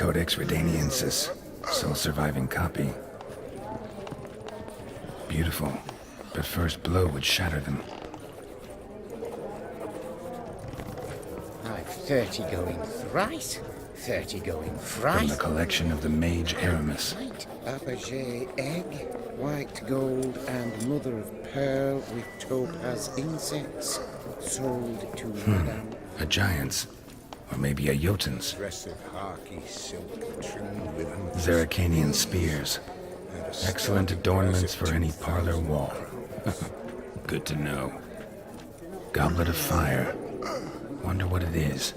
Codex Redaniensis, sole surviving copy. Beautiful, but first blow would shatter them. I've 30 going thrice, 30 going thrice. From the collection of the Mage Aramis. White Fabergé egg, white gold, and mother of pearl with topaz insects, sold to Madame. A giant's, or maybe a Jotun's. Aggressive, harky silk trimmed with Zeracanian spears. Excellent adornments for any parlor wall. Good to know. Goblet of fire. Wonder what it is.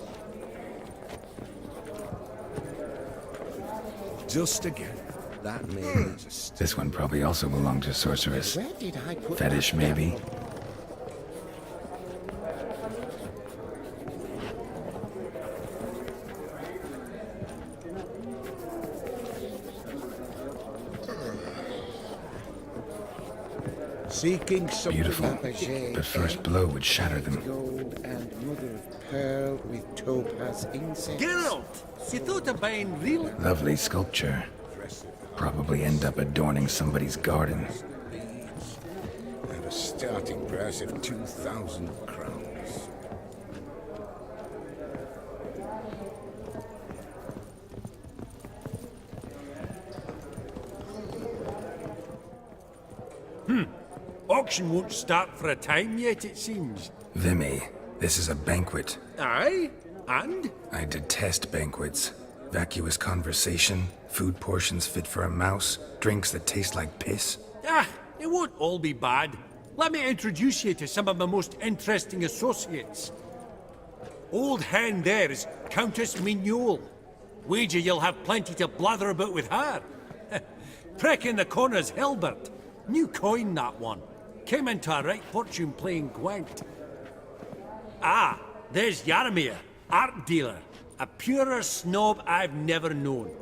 Just again. That means This one probably also belonged to sorceress. Where did I put Fetish, that maybe? bell? seeking something. Beautiful, Fabergé but first egg, blow would shatter them. gold, and mother of pearl with topaz insects. Geralt, you thought of buying real? Lovely sculpture. Probably end up adorning somebody's garden. And a starting price of 2,000 crowns. Auction won't start for a time yet, it seems. Vimy, this is a banquet. Aye? And? I detest banquets. Vacuous conversation, food portions fit for a mouse, drinks that taste like piss. Ah, it won't all be bad. Let me introduce you to some of my most interesting associates. Old hen there is Countess Mignole. Wager you'll have plenty to blather about with her. Prick in the corner's Hilbert. New coin, that one. Came into a right fortune playing Gwent. Ah, there's Yaromir, art dealer. A purer snob I've never known.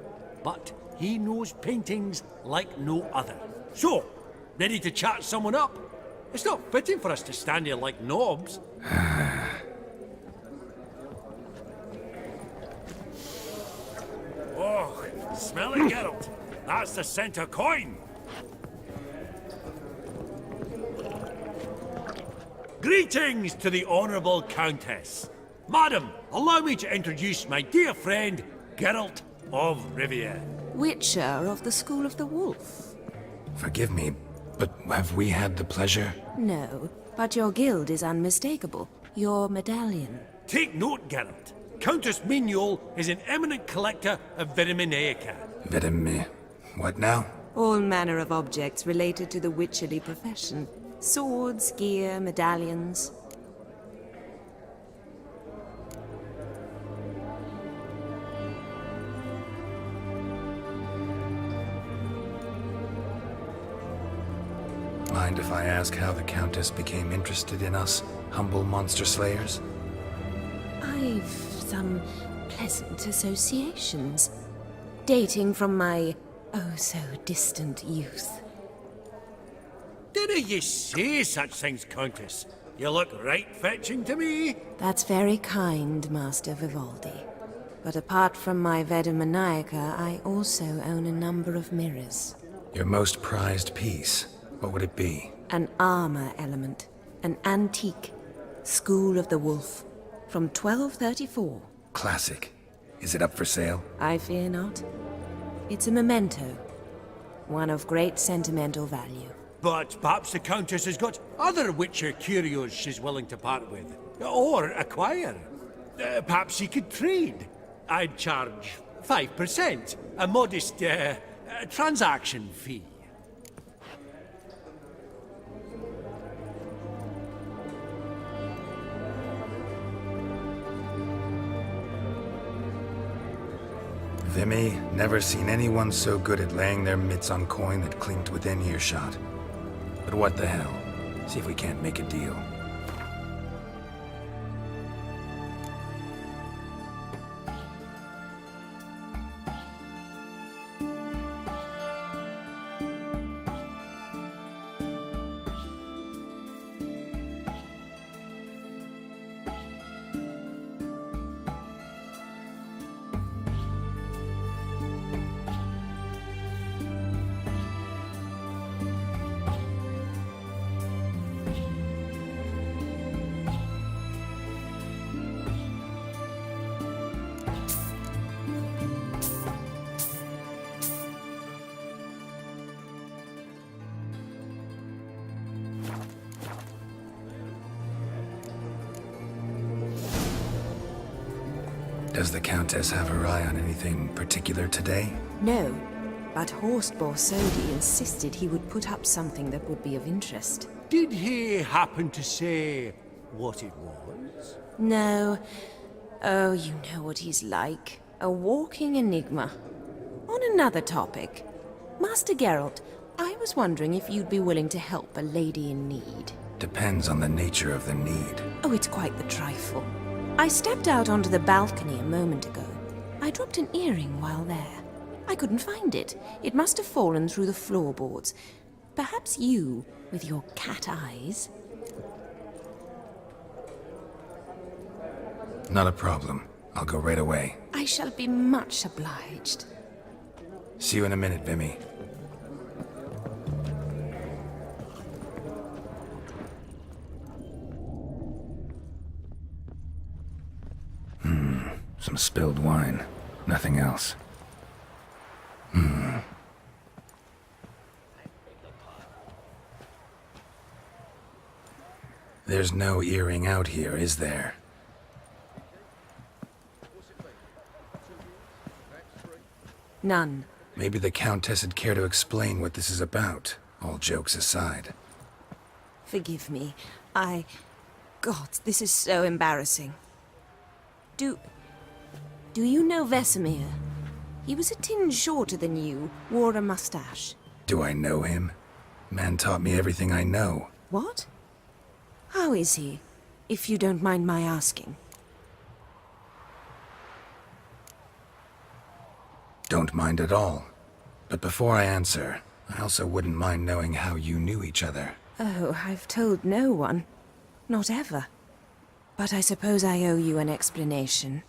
But he knows paintings like no other. So, ready to chat someone up? It's not fitting for us to stand here like knobs. Oh, smell it, Geralt. That's the center coin. Greetings to the Honourable Countess. Madam, allow me to introduce my dear friend, Geralt of Rivia. Witcher of the School of the Wolf. Forgive me, but have we had the pleasure? No, but your guild is unmistakable. Your medallion. Take note, Geralt. Countess Mignole is an eminent collector of Vitaminaica. Vedeme. What now? All manner of objects related to the witcherly profession. Swords, gear, medallions. Mind if I ask how the Countess became interested in us, humble monster slayers? I've some pleasant associations, dating from my oh-so-distant youth. Didn't you say such things, Countess? You look right fetching to me. That's very kind, Master Vivaldi. But apart from my Vedemaniaca, I also own a number of mirrors. Your most prized piece, what would it be? An armor element, an antique, School of the Wolf, from 1234. Classic. Is it up for sale? I fear not. It's a memento, one of great sentimental value. But perhaps the Countess has got other Witcher curios she's willing to part with. Or acquire. Perhaps she could trade. I'd charge 5%, a modest transaction fee. Vimy, never seen anyone so good at laying their mitts on coin that clinked within earshot. But what the hell? See if we can't make a deal. Does the Countess have her eye on anything particular today? No, but Horst Borsodi insisted he would put up something that would be of interest. Did he happen to say what it was? No. Oh, you know what he's like. A walking enigma. On another topic, Master Geralt, I was wondering if you'd be willing to help a lady in need. Depends on the nature of the need. Oh, it's quite the trifle. I stepped out onto the balcony a moment ago. I dropped an earring while there. I couldn't find it. It must have fallen through the floorboards. Perhaps you, with your cat eyes... Not a problem. I'll go right away. I shall be much obliged. See you in a minute, Vimy. Some spilled wine. Nothing else. There's no earring out here, is there? None. Maybe the Countess would care to explain what this is about, all jokes aside. Forgive me. God, this is so embarrassing. Do you know Vesemir? He was a tinge shorter than you, wore a mustache. Do I know him? Man taught me everything I know. What? How is he, if you don't mind my asking? Don't mind at all. But before I answer, I also wouldn't mind knowing how you knew each other. Oh, I've told no one. Not ever. But I suppose I owe you an explanation.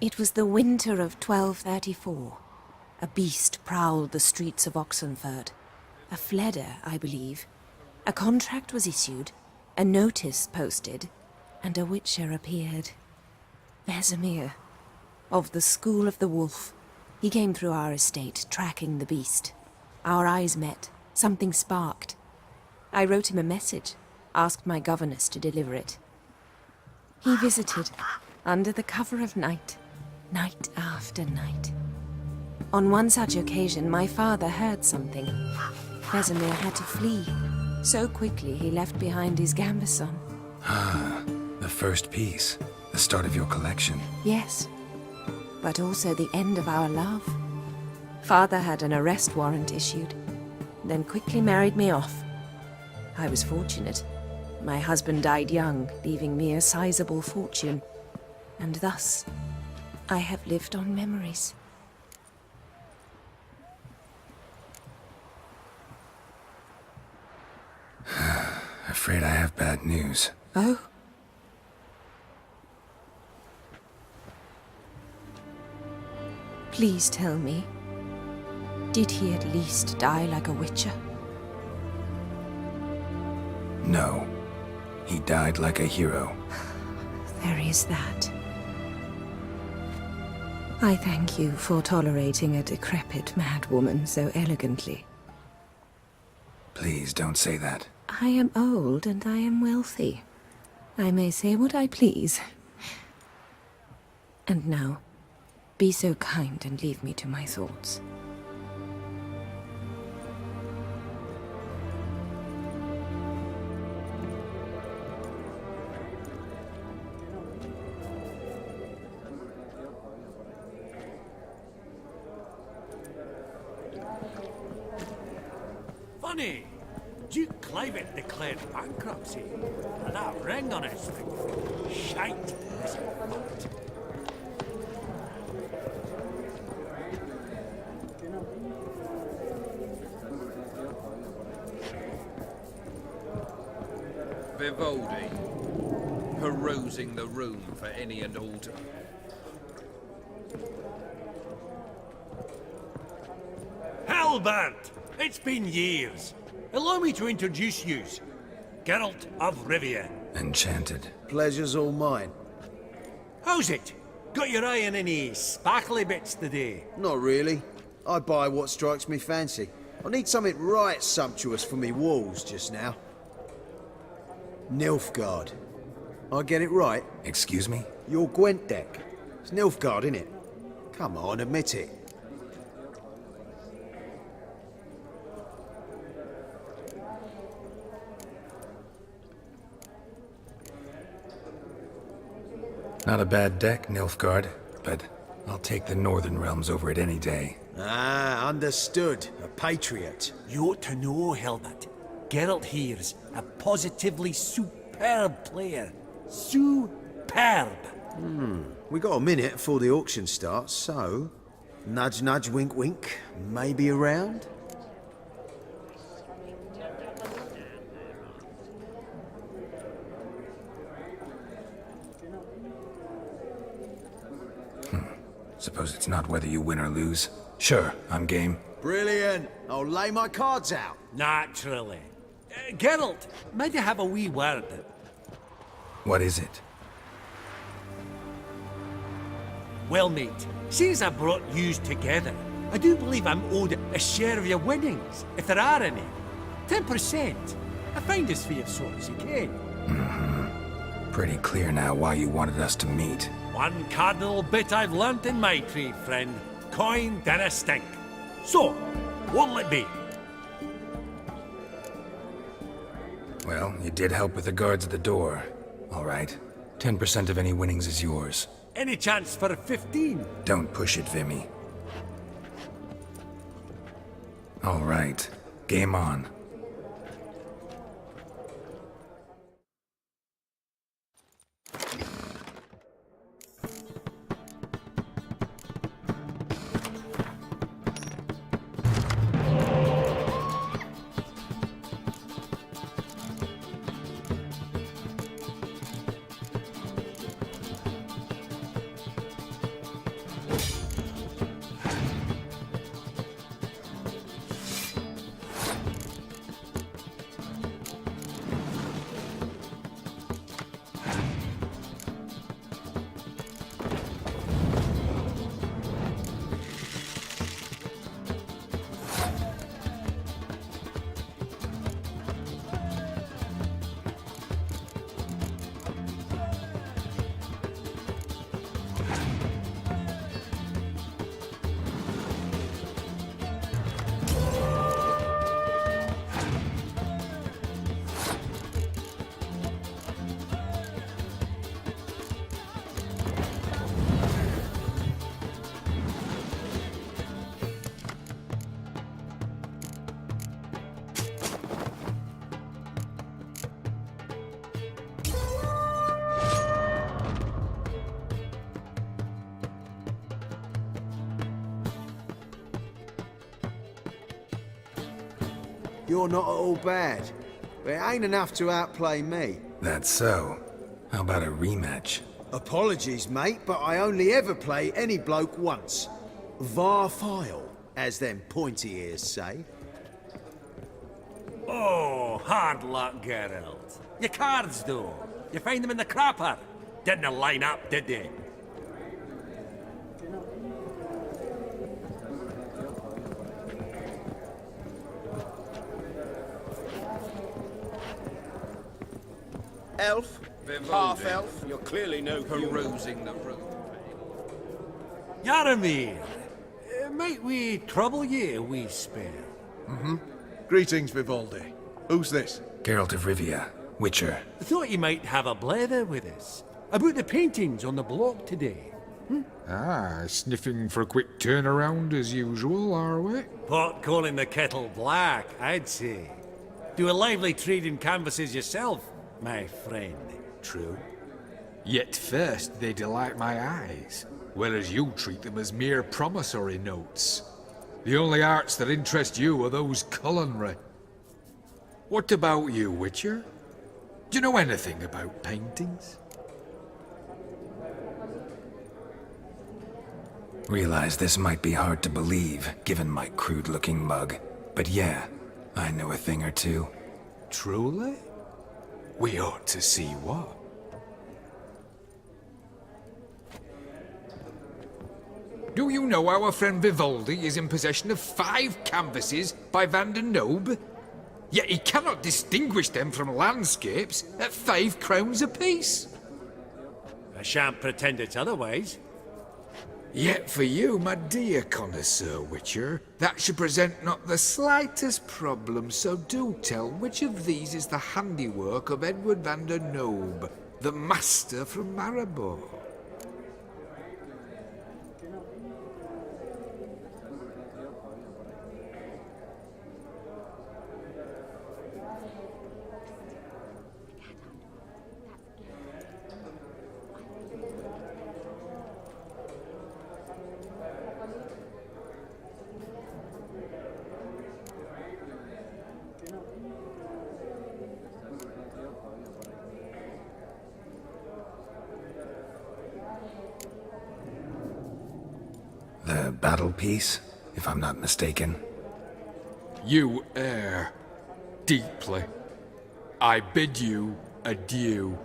It was the winter of 1234. A beast prowled the streets of Oxenfurt. A fledder, I believe. A contract was issued, a notice posted, and a witcher appeared. Vesemir, of the School of the Wolf. He came through our estate, tracking the beast. Our eyes met. Something sparked. I wrote him a message, asked my governess to deliver it. He visited, under the cover of night, night after night. On one such occasion, my father heard something. Vesemir had to flee. So quickly, he left behind his gambeson. Ah, the first piece. The start of your collection. Yes, but also the end of our love. Father had an arrest warrant issued, then quickly married me off. I was fortunate. My husband died young, leaving me a sizable fortune. And thus, I have lived on memories. Afraid I have bad news. Oh? Please tell me, did he at least die like a witcher? No. He died like a hero. There is that. I thank you for tolerating a decrepit madwoman so elegantly. Please don't say that. I am old and I am wealthy. I may say what I please. And now, be so kind and leave me to my thoughts. Funny, Duke Clivet declared bankruptcy, and that ring on his finger. Shite, is it not? Vivaldi, perusing the room for any and all to... Halbert! It's been years. Allow me to introduce yous. Geralt of Rivia. Enchanted. Pleasure's all mine. How's it? Got your eye on any sparkly bits today? Not really. I buy what strikes me fancy. I need something right sumptuous for me walls just now. Nilfgaard. I get it right? Excuse me? Your Gwent deck. It's Nilfgaard, innit? Come on, admit it. Not a bad deck, Nilfgaard, but I'll take the Northern Realms over it any day. Ah, understood. A patriot. You ought to know, Hilbert. Geralt here's a positively superb player. Superb! We got a minute before the auction starts, so... Nudge, nudge, wink, wink. Maybe around? Suppose it's not whether you win or lose. Sure, I'm game. Brilliant. I'll lay my cards out. Naturally. Geralt, might you have a wee word? What is it? Well, mate, since I brought yous together, I do believe I'm owed a share of your winnings, if there are any. 10%. I find as fair sort as you can. Pretty clear now why you wanted us to meet. One cardinal bit I've learnt in my trade, friend. Coin dinna stink. So, what'll it be? Well, you did help with the guards at the door. All right. 10% of any winnings is yours. Any chance for a 15? Don't push it, Vimy. All right. Game on. You're not at all bad. But it ain't enough to outplay me. That's so. How about a rematch? Apologies, mate, but I only ever play any bloke once. Var file, as them pointy ears say. Oh, hard luck, Geralt. Your cards, though. You find them in the crapper. Didn't line up, did they? Elf? Vivaldi. Half-elf? You're clearly no human. Perusing the room. Yaramir, might we trouble ye a wee spell? Greetings, Vivaldi. Who's this? Geralt of Rivia, Witcher. I thought you might have a blather with us. About the paintings on the block today. Ah, sniffing for a quick turnaround as usual, are we? Pot calling the kettle black, I'd say. Do a lively trade in canvases yourself, my friend. True. Yet first they delight my eyes, whereas you treat them as mere promissory notes. The only arts that interest you are those culinary. What about you, Witcher? Do you know anything about paintings? Realize this might be hard to believe, given my crude-looking mug. But yeah, I know a thing or two. Truly? We ought to see what. Do you know our friend Vivaldi is in possession of 5 canvases by Van der Nobe? Yet he cannot distinguish them from landscapes at 5 crowns apiece. I shan't pretend it's otherwise. Yet for you, my dear connoisseur Witcher, that should present not the slightest problem, so do tell which of these is the handiwork of Edward van der Noob, the master from Maribor. The battle piece, if I'm not mistaken. You err deeply. I bid you adieu.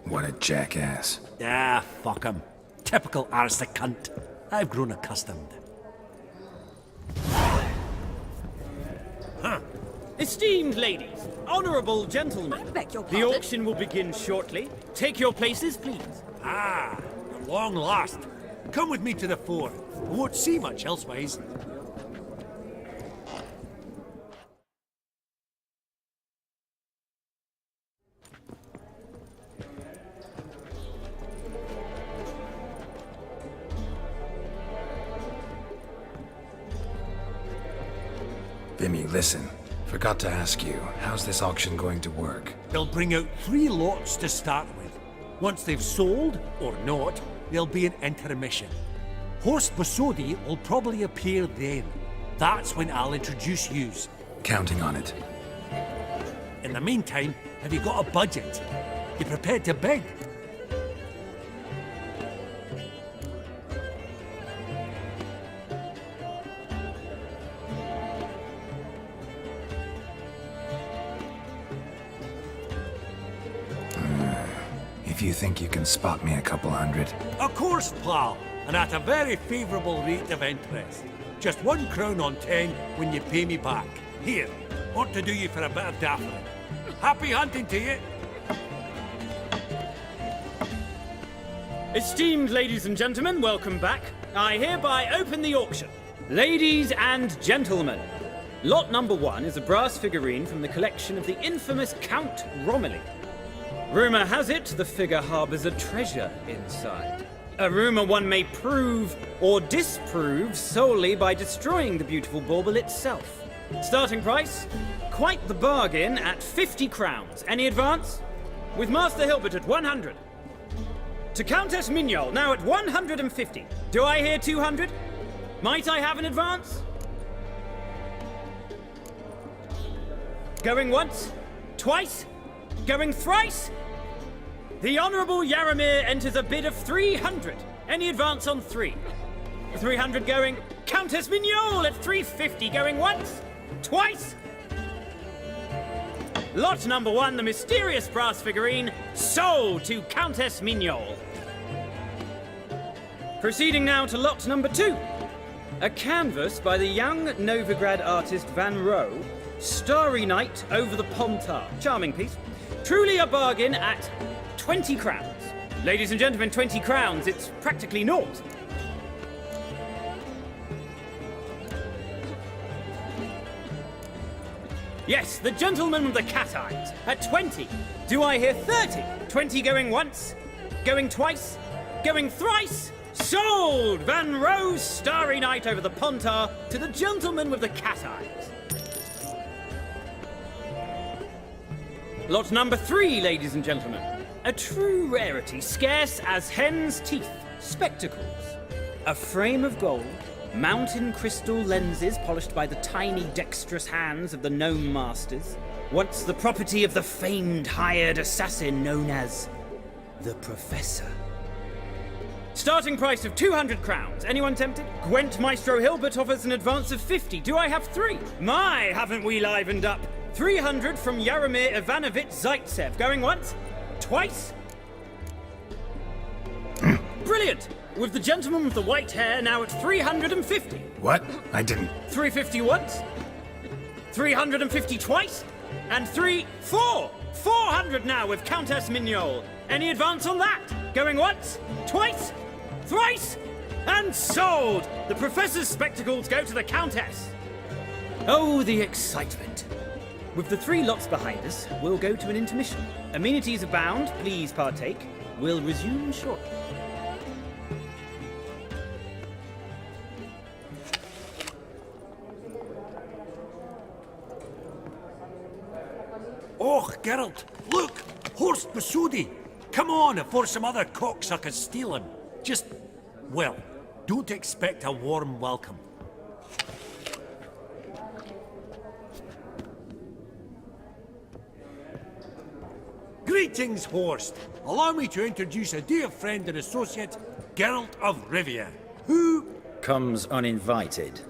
What a jackass. Ah, fuck him. Typical arse cunt. I've grown accustomed. Esteemed ladies, honorable gentlemen, I beg your the pardon? auction will begin shortly. Take your places, please. Ah, at long last. Come with me to the fore. I won't see much elsewise. Vimy, listen. Forgot to ask you, how's this auction going to work? They'll bring out 3 lots to start with. Once they've sold, or not, there'll be an intermission. Horst Bosodi will probably appear then. That's when I'll introduce yous. Counting on it. In the meantime, have you got a budget? You prepared to bid? If you think you can spot me a couple hundred. Of course, pal, and at a very favourable rate of interest. Just 1 crown on 10 when you pay me back. Here, want to do you for a bit of daffering. Happy hunting to you. Esteemed ladies and gentlemen, welcome back. I hereby open the auction. Ladies and gentlemen, lot number 1 is a brass figurine from the collection of the infamous Count Romilly. Rumour has it the figure harbours a treasure inside. A rumour one may prove or disprove solely by destroying the beautiful bauble itself. Starting price? Quite the bargain at 50 crowns. Any advance? With Master Hilbert at 100. To Countess Mignol, now at 150. Do I hear 200? Might I have an advance? Going once? Twice? Going thrice? The Honourable Yaramir enters a bid of 300. Any advance on 3? 300 going. Countess Mignol at 350 going once? Twice? Lot number 1, the mysterious brass figurine, sold to Countess Mignol. Proceeding now to lot number 2. A canvas by the young Novigrad artist Van Rohe, Starry Night over the Pontar. Charming piece. Truly a bargain at 20 crowns. Ladies and gentlemen, 20 crowns, it's practically naught. Yes, the gentleman with the cat eyes at 20. Do I hear 30? 20 going once, going twice, going thrice. Sold! Van Rohe's Starry Night over the Pontar to the gentleman with the cat eyes. Lot number 3, ladies and gentlemen. A true rarity, scarce as hen's teeth. Spectacles. A frame of gold, mountain crystal lenses polished by the tiny dexterous hands of the gnome masters. Once the property of the famed hired assassin known as the Professor. Starting price of 200 crowns. Anyone tempted? Gwent Maestro Hilbert offers an advance of 50. Do I have 3? My, haven't we livened up? 300 from Yaramir Ivanovich Zaitsev. Going once? Twice? Brilliant! With the gentleman with the white hair now at 350. What? I didn't... 350 once? 350 twice? And 400 now with Countess Mignol. Any advance on that? Going once, twice, thrice, and sold! The Professor's spectacles go to the Countess! Oh, the excitement. With the 3 lots behind us, we'll go to an intermission. Amenities abound, please partake. We'll resume shortly. Oh, Geralt, look! Horst Masudi! Come on, before some other cocksuckers steal him. Just, well, don't expect a warm welcome. Greetings, Horst. Allow me to introduce a dear friend and associate, Geralt of Rivia, who... comes uninvited.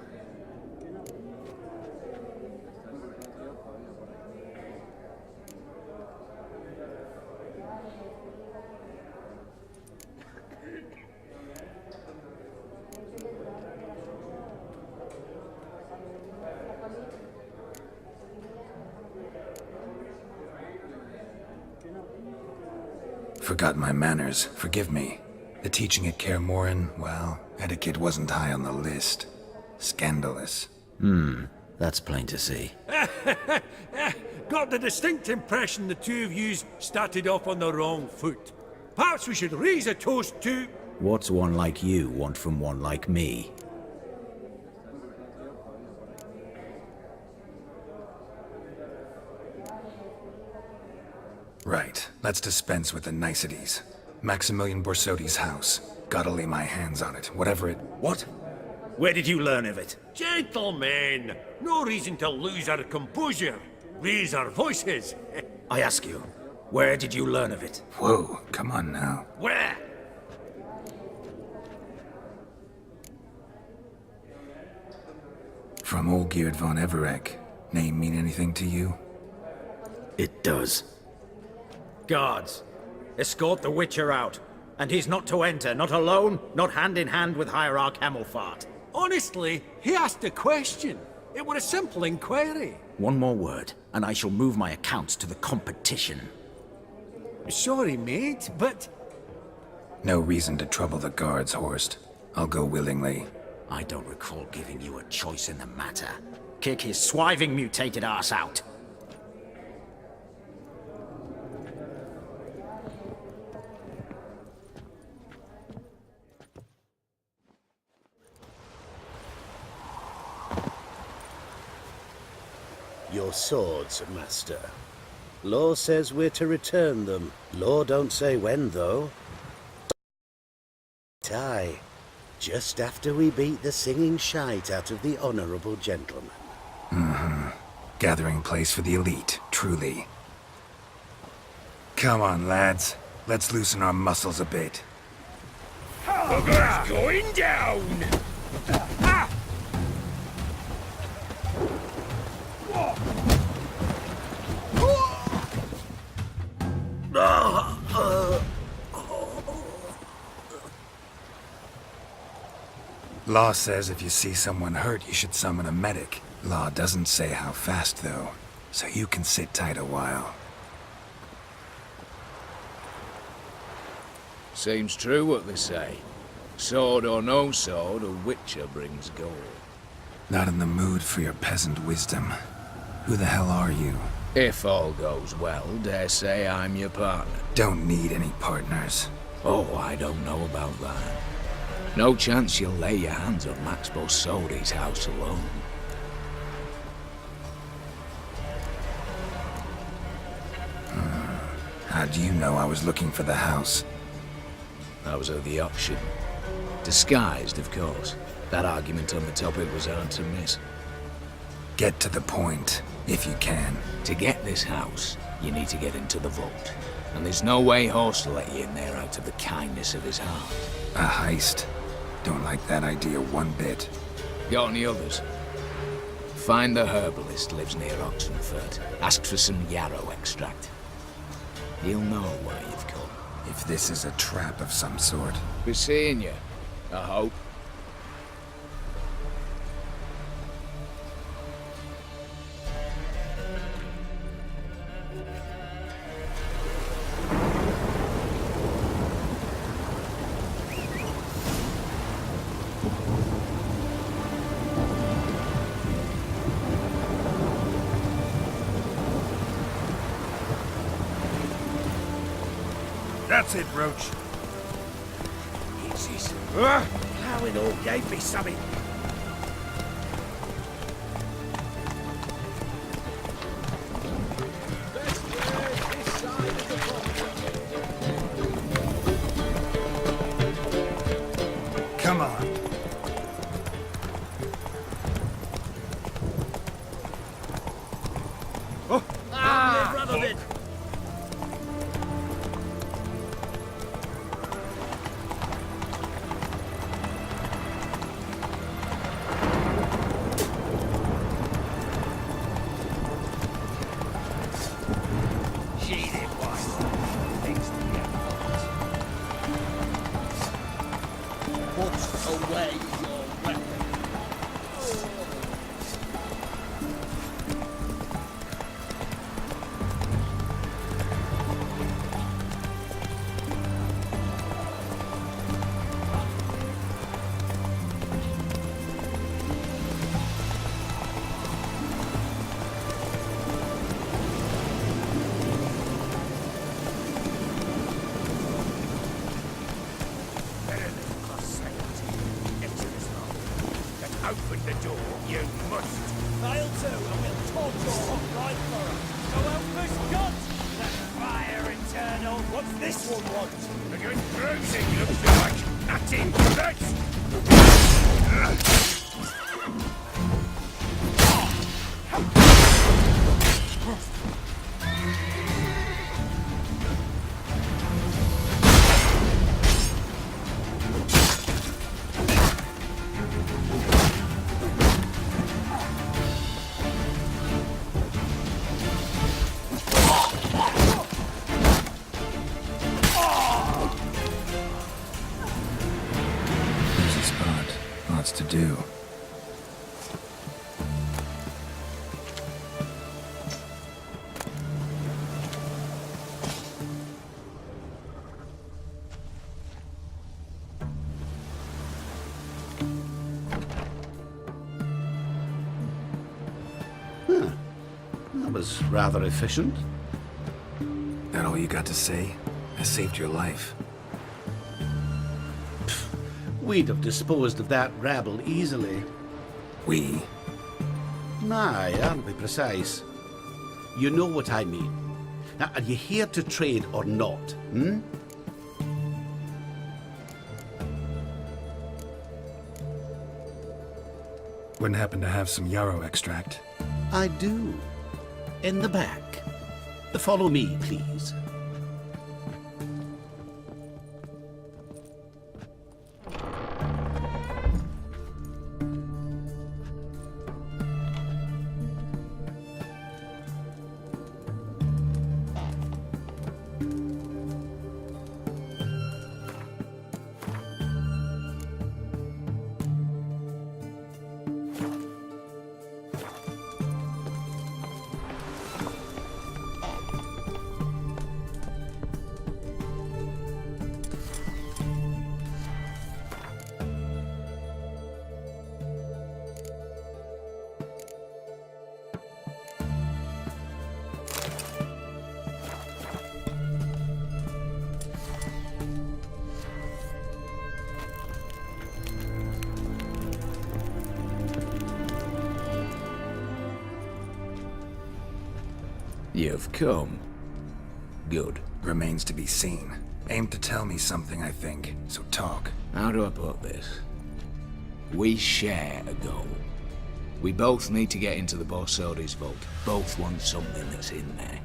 Forgot my manners. Forgive me. The teaching at Kaer Morhen, well, etiquette wasn't high on the list. Scandalous. That's plain to see. Got the distinct impression the two of yous started off on the wrong foot. Perhaps we should raise a toast to... What's one like you want from one like me? Right. Let's dispense with the niceties. Maximilian Borsodi's house. Gotta lay my hands on it, whatever it... What? Where did you learn of it? Gentlemen, no reason to lose our composure. Raise our voices. I ask you, where did you learn of it? Whoa, come on now. Where? From Olgierd von Everek. Name mean anything to you? It does. Guards, escort the Witcher out. And he's not to enter, not alone, not hand in hand with Hierarch Hamelfart. Honestly, he asked a question. It were a simple inquiry. One more word, and I shall move my accounts to the competition. Sorry, mate, but... No reason to trouble the guards, Horst. I'll go willingly. I don't recall giving you a choice in the matter. Kick his swiving mutated ass out. Your swords, Master. Law says we're to return them. Law don't say when, though. Aye. Just after we beat the singing shite out of the honorable gentleman. Gathering place for the elite, truly. Come on, lads. Let's loosen our muscles a bit. Bugger's going down! Law says if you see someone hurt, you should summon a medic. Law doesn't say how fast, though, so you can sit tight a while. Seems true what they say. Sword or no sword, a Witcher brings gold. Not in the mood for your peasant wisdom. Who the hell are you? If all goes well, dare say I'm your partner. Don't need any partners. Oh, I don't know about that. No chance you'll lay your hands on Max Borsodi's house alone. How do you know I was looking for the house? I was at the auction. Disguised, of course. That argument on the topic was hard to miss. Get to the point, if you can. To get this house, you need to get into the vault. And there's no way Horst will let you in there out of the kindness of his heart. A heist. Don't like that idea one bit. Got any others? Find the herbalist lives near Oxenfurt. Ask for some yarrow extract. He'll know why you've come. If this is a trap of some sort. Be seeing you, I hope. That's it, Roach. Jesus. How it all gave me something. Come on. Brother then. Open the door, you must. I'll too, and we'll torch your hot right for her. So help us God! That fire eternal. What's this one want? A good bruising looks like. Nothing. To do. That was rather efficient. That all you got to say? I saved your life. We'd have disposed of that rabble easily. We? Aye, aren't we precise? You know what I mean. Now, are you here to trade or not, hmm? Wouldn't happen to have some yarrow extract? I do. In the back. Follow me, please. You've come. Good. Remains to be seen. Aim to tell me something, I think. So talk. How do I put this? We share a goal. We both need to get into the Borsodi's vault. Both want something that's in there.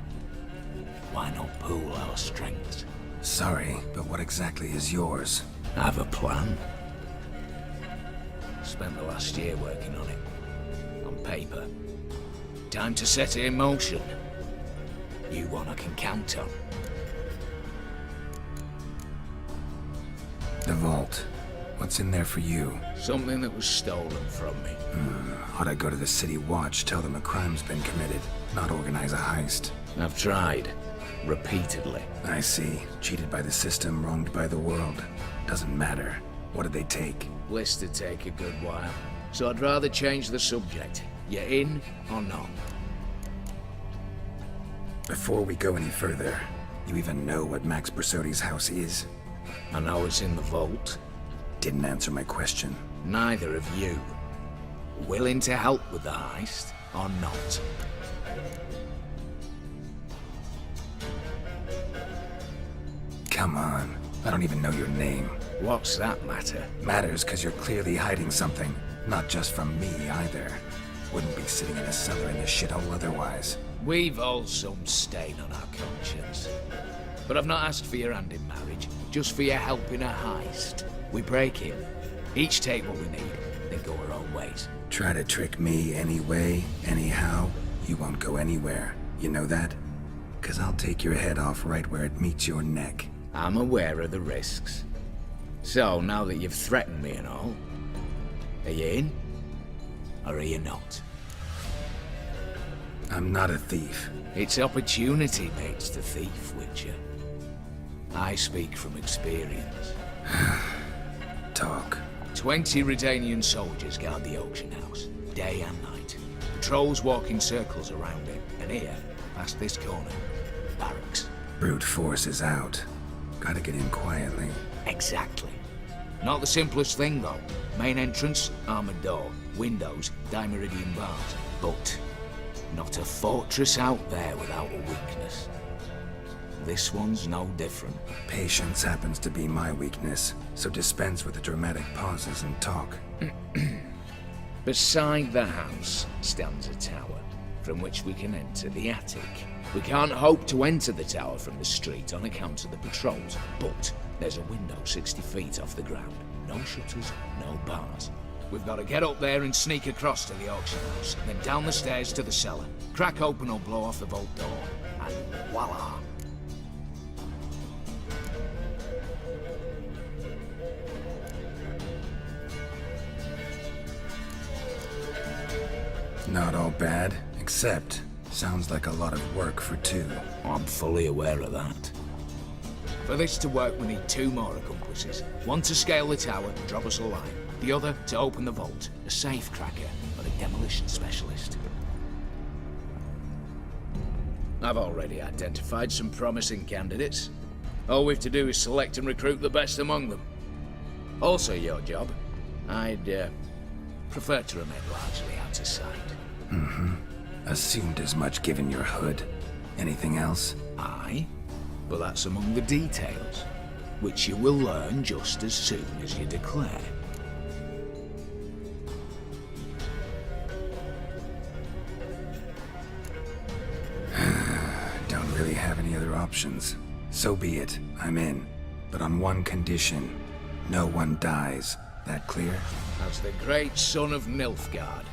Why not pool our strengths? Sorry, but what exactly is yours? I have a plan. Spent the last year working on it. On paper. Time to set it in motion. You one I can count on. The vault. What's in there for you? Something that was stolen from me. Ought I go to the city watch, tell them a crime's been committed, not organize a heist? I've tried. Repeatedly. I see. Cheated by the system, wronged by the world. Doesn't matter. What did they take? List to take a good while. So I'd rather change the subject. You in or not? Before we go any further, You even know what Max Bersodi's house is? I know it's in the vault. Didn't answer my question. Neither of you. Willing to help with the heist, or not? Come on. I don't even know your name. What's that matter? Matters because you're clearly hiding something. Not just from me, either. Wouldn't be sitting in a cellar in this shithole otherwise. We've all some stain on our conscience. But I've not asked for your hand in marriage, just for your help in a heist. We break in, each take what we need, then go our own ways. Try to trick me anyway, anyhow, you won't go anywhere. You know that? 'Cause I'll take your head off right where it meets your neck. I'm aware of the risks. So, now that you've threatened me and all, are you in? Or are you not? I'm not a thief. It's opportunity makes the thief, Witcher. I speak from experience. Talk. 20 Redanian soldiers guard the auction house, day and night. Patrols walk in circles around it, and here, past this corner, barracks. Brute force is out. Gotta get in quietly. Exactly. Not the simplest thing, though. Main entrance, armored door, windows, dimeridian bars. But not a fortress out there without a weakness. This one's no different. Patience happens to be my weakness, so dispense with the dramatic pauses and talk. Beside the house stands a tower, from which we can enter the attic. We can't hope to enter the tower from the street on account of the patrols, but there's a window 60 feet off the ground. No shutters, no bars. We've got to get up there and sneak across to the auction house, then down the stairs to the cellar, crack open or blow off the vault door, and voila! Not all bad, except sounds like a lot of work for two. I'm fully aware of that. For this to work, we need 2 more accomplices. One to scale the tower and drop us a line. The other to open the vault, a safe cracker or a demolition specialist. I've already identified some promising candidates. All we've to do is select and recruit the best among them. Also your job. I'd prefer to remain largely out of sight. Assumed as much given your hood. Anything else? Aye, but that's among the details, which you will learn just as soon as you declare. Don't really have any other options. So be it, I'm in. But on one condition. No one dies. That clear? As the great son of Nilfgaard.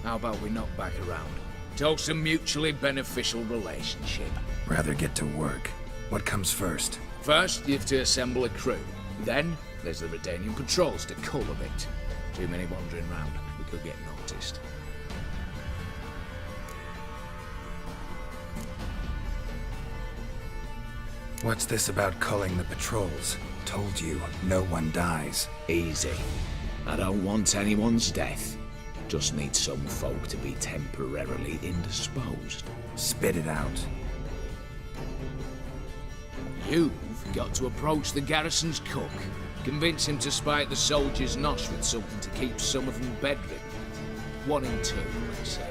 How about we knock back around? Toast a mutually beneficial relationship. Rather get to work. What comes first? First, you have to assemble a crew. Then, there's the Redanian patrols to cull a bit. Too many wandering round. We could get noticed. What's this about culling the patrols? Told you, no one dies. Easy. I don't want anyone's death. Just need some folk to be temporarily indisposed. Spit it out. You've got to approach the garrison's cook. Convince him to spike the soldiers' nosh with something to keep some of them bedridden. 1 in 2, let's say.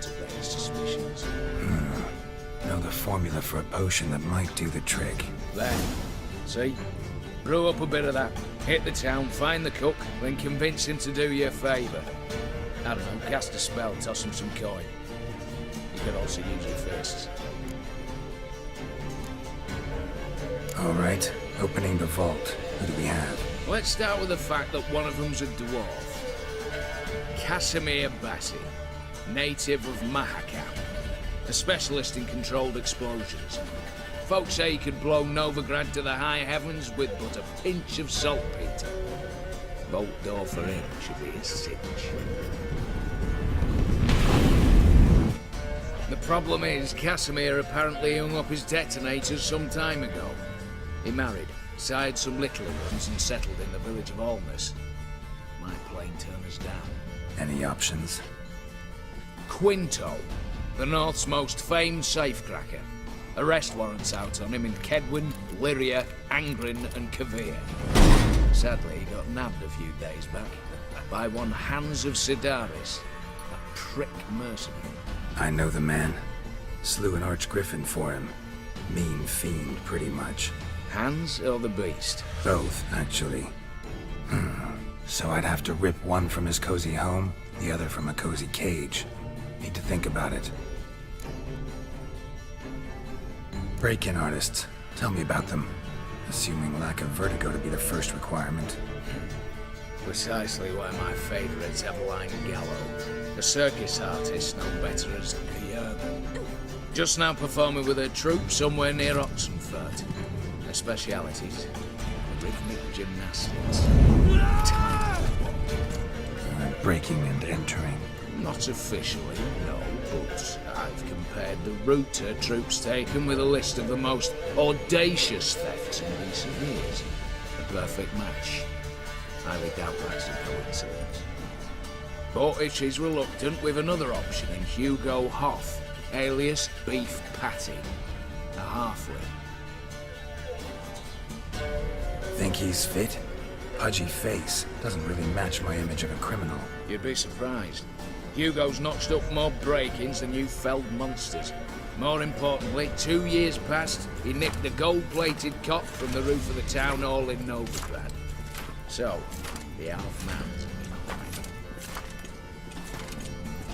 To raise suspicions. Know the formula for a potion that might do the trick. There. See? Brew up a bit of that. Hit the town, find the cook, then convince him to do you a favour. I don't know, cast a spell, toss him some coin. You could also use your fists. All right, opening the vault. Who do we have? Let's start with the fact that one of them's a dwarf. Casimir Bassi, native of Mahakam. A specialist in controlled explosions. Folks say he could blow Novigrad to the high heavens with but a pinch of saltpeter. Vault door for him should be a cinch. The problem is, Casimir apparently hung up his detonators some time ago. He married, sired some littler ones, and settled in the village of Almas. Might plain turn us down. Any options? Quinto, the North's most famed safecracker. Arrest warrants out on him in Kedwin, Lyria, Angrin and Kavir. Sadly, he got nabbed a few days back by one Hans of Sidaris, a prick mercenary. I know the man. Slew an archgriffin for him. Mean fiend, pretty much. Hans or the beast? Both, actually. So I'd have to rip one from his cozy home, the other from a cozy cage. Need to think about it. Break-in artists. Tell me about them. Assuming lack of vertigo to be the first requirement. Precisely why my favourite's Eveline Gallo, a circus artist known better as Geralt. Just now performing with her troupe somewhere near Oxenfurt. Her specialities, rhythmic gymnastics. Breaking and entering. Not officially, no, but I've compared the route her troops taken with a list of the most audacious thefts in recent years. A perfect match. Highly doubt that's a coincidence. But if she's reluctant, with another option in Hugo Hoth, alias Beef Patty, a halfling. Think he's fit? Pudgy face. Doesn't really match my image of a criminal. You'd be surprised. Hugo's notched up more break-ins than you felled monsters. More importantly, 2 years past, he nicked a gold-plated cot from the roof of the town hall in Novigrad. So, the half-man's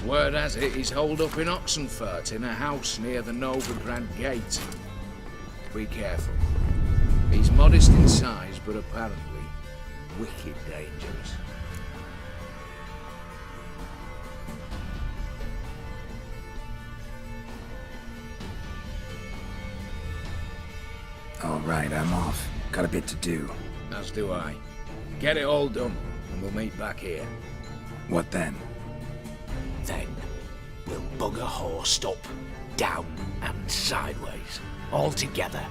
word has it he's holed up in Oxenfurt in a house near the Novigrad gate. Be careful. He's modest in size, but apparently wicked dangerous. All right, I'm off. Got a bit to do. As do I. Get it all done, and we'll meet back here. What then? Then, we'll bugger horsed up, down and sideways, all together,